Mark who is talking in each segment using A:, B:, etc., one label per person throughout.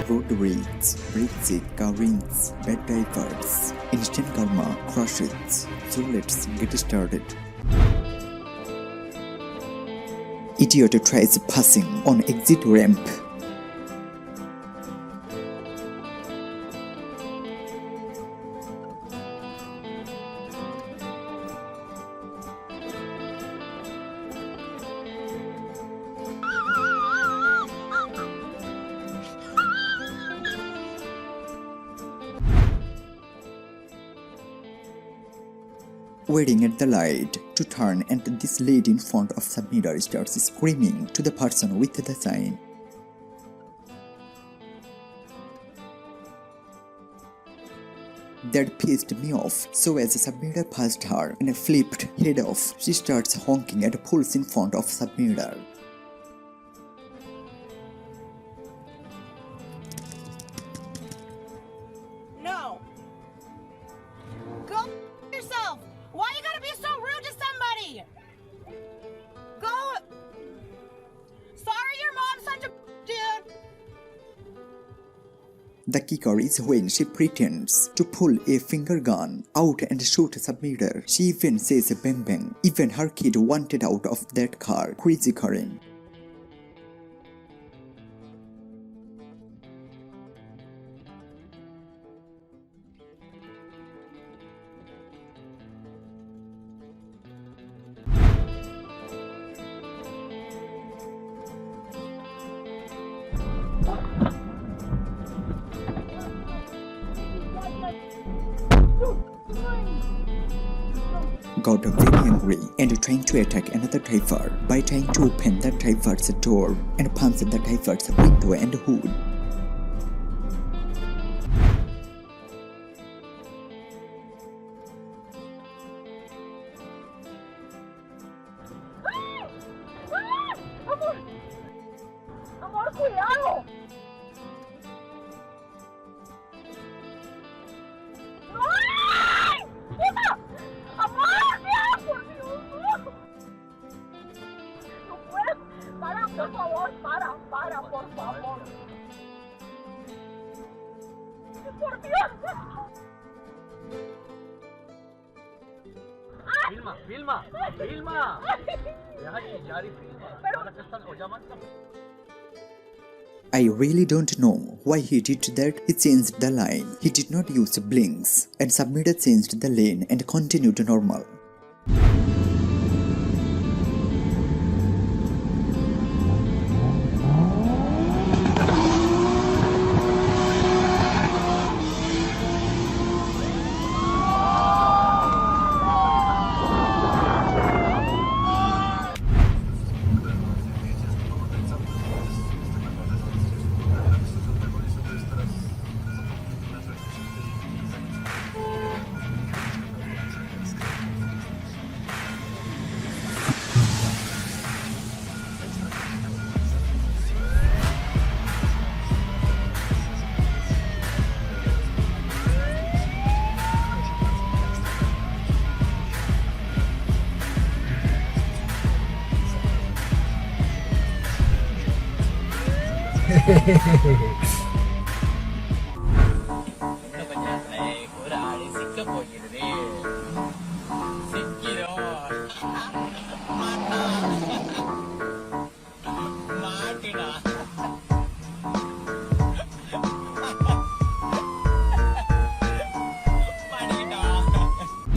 A: road bridges, car rings, bad drivers, instant karma, crushes. So let's get started. Idiot tries passing on exit ramp. Waiting at the light to turn, and this lady in front of the mirror starts screaming to the person with the sign. That pissed me off, so as the mirror passed her and flipped head off, she starts honking and pulls in front of the mirror.
B: No! Go yourself! Why you gotta be so rude to somebody? Go! Sorry your mom's such a dude!
A: The kicker is when she pretends to pull a finger gun out and shoot the mirror. She even says bang bang. Even her kid wanted out of that car. Crazy Karen. Got very angry and trying to attack another driver by trying to open the driver's door and punch the driver's window and hood.
B: ¡Amor, cuidado! ¡Ay! ¡Quita! ¡Amor! ¡Ya! ¡Por Dios! ¡No puedes! ¡Para, por favor! ¡Para, por favor! ¡Por Dios!
C: Filma! Deja que Yari filma. Para que están o llaman.
A: I really don't know why he did that. He changed the line. He did not use blinks, and submitter changed the lane and continued normal.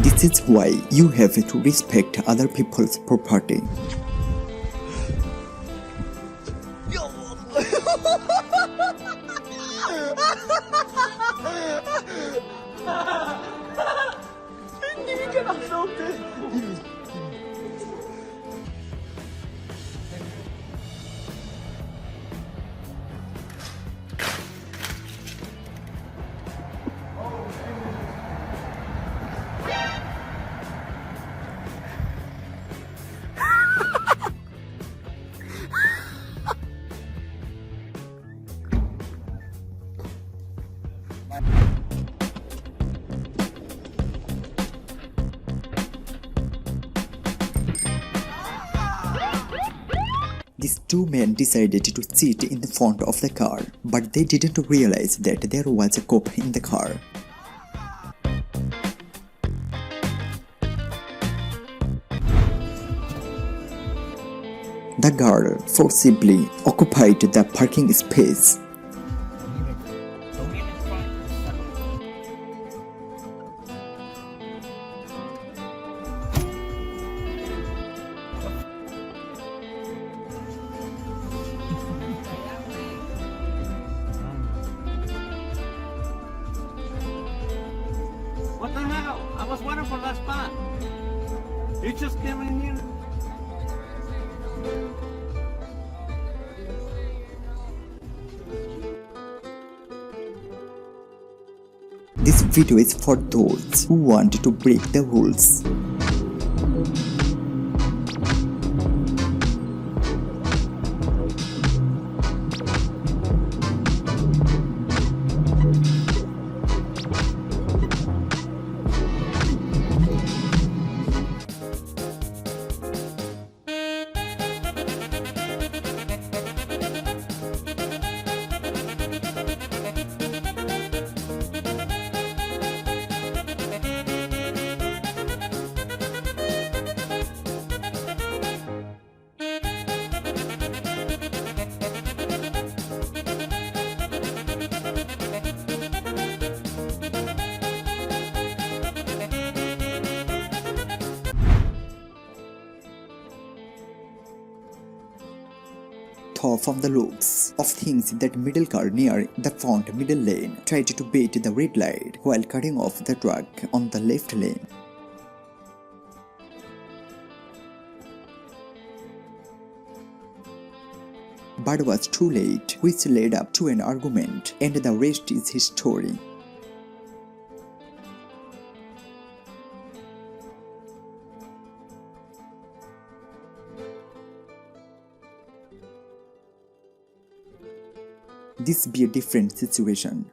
A: This is why you have to respect other people's property. These two men decided to sit in the front of the car, but they didn't realize that there was a cop in the car. The guard forcibly occupied the parking space.
C: What the hell? I was waiting for that spot. You just came in here.
A: This video is for those who want to break the rules. From the looks of things, that middle car near the front middle lane tried to beat the red light while cutting off the truck on the left lane. But was too late, which led up to an argument, and the rest is history. This be a different situation.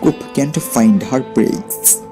A: Coop can't find her brakes.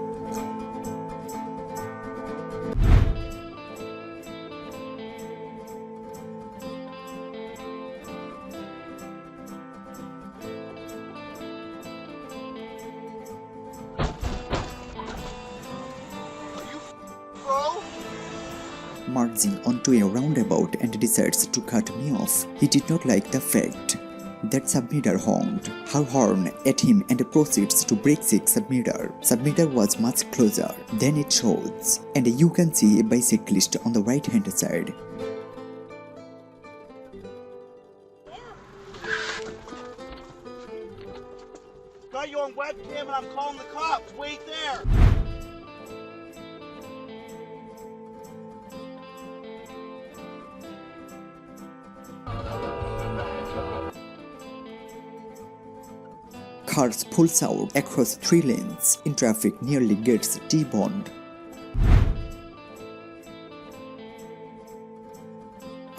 A: Merging onto a roundabout and decides to cut me off. He did not like the fact that submitter honked her horn at him and proceeds to break submitter. Submitter was much closer than it shows, and you can see a bicyclist on the right hand side.
D: Got you on webcam and I'm calling the cops. Wait there.
A: Cars pulls out across 3 lanes in traffic, nearly gets T-boned.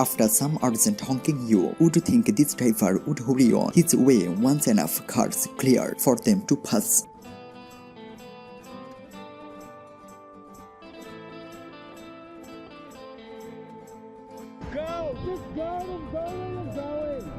A: After some urgent honking, you would think this driver would hurry on his way once enough cars clear for them to pass.
C: Go! Just go! I'm going! I'm going!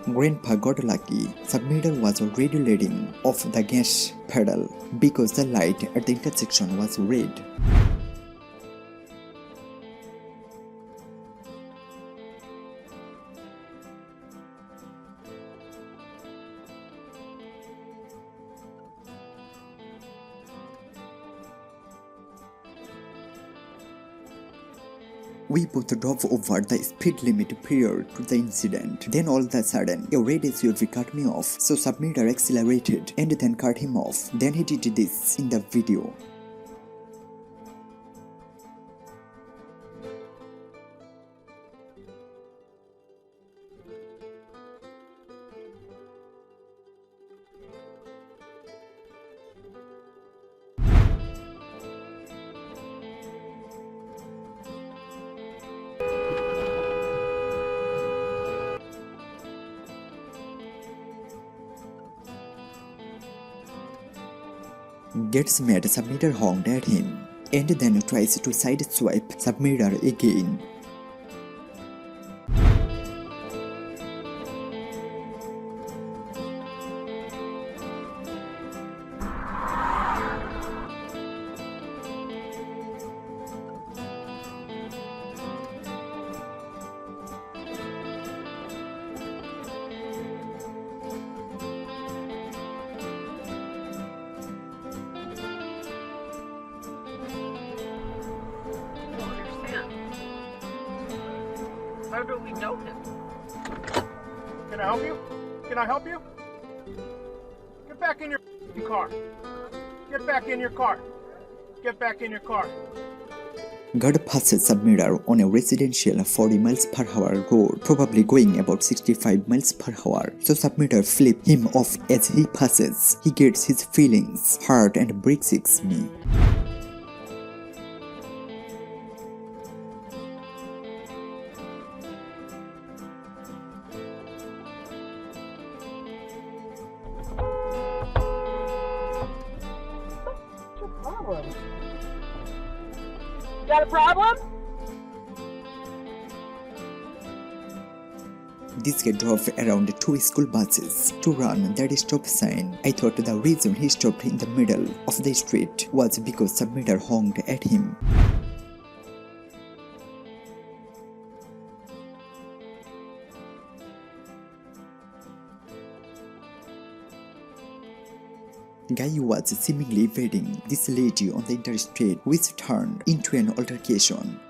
A: Grandpa got lucky. Submitter was already letting off the gas pedal because the light at the intersection was red. We both drove over the speed limit prior to the incident. Then all of a sudden, a red SUV cut me off, so Submitter accelerated and then cut him off. Then he did this in the video. Gets mad, Submitter honked at him and then tries to sideswipe Submitter again.
C: How do we know him?
E: Can I help you? Can I help you? Get back in your car. Get back in your car. Get back in your car.
A: God passes Submitter on a residential 40 miles per hour road, probably going about 65 miles per hour. So Submitter flips him off as he passes. He gets his feelings hurt and breaks me.
B: Got a problem?
A: This guy drove around 2 school buses to run that stop sign. I thought the reason he stopped in the middle of the street was because Submitter honked at him. Guy was seemingly evading this lady on the interstate, which turned into an altercation.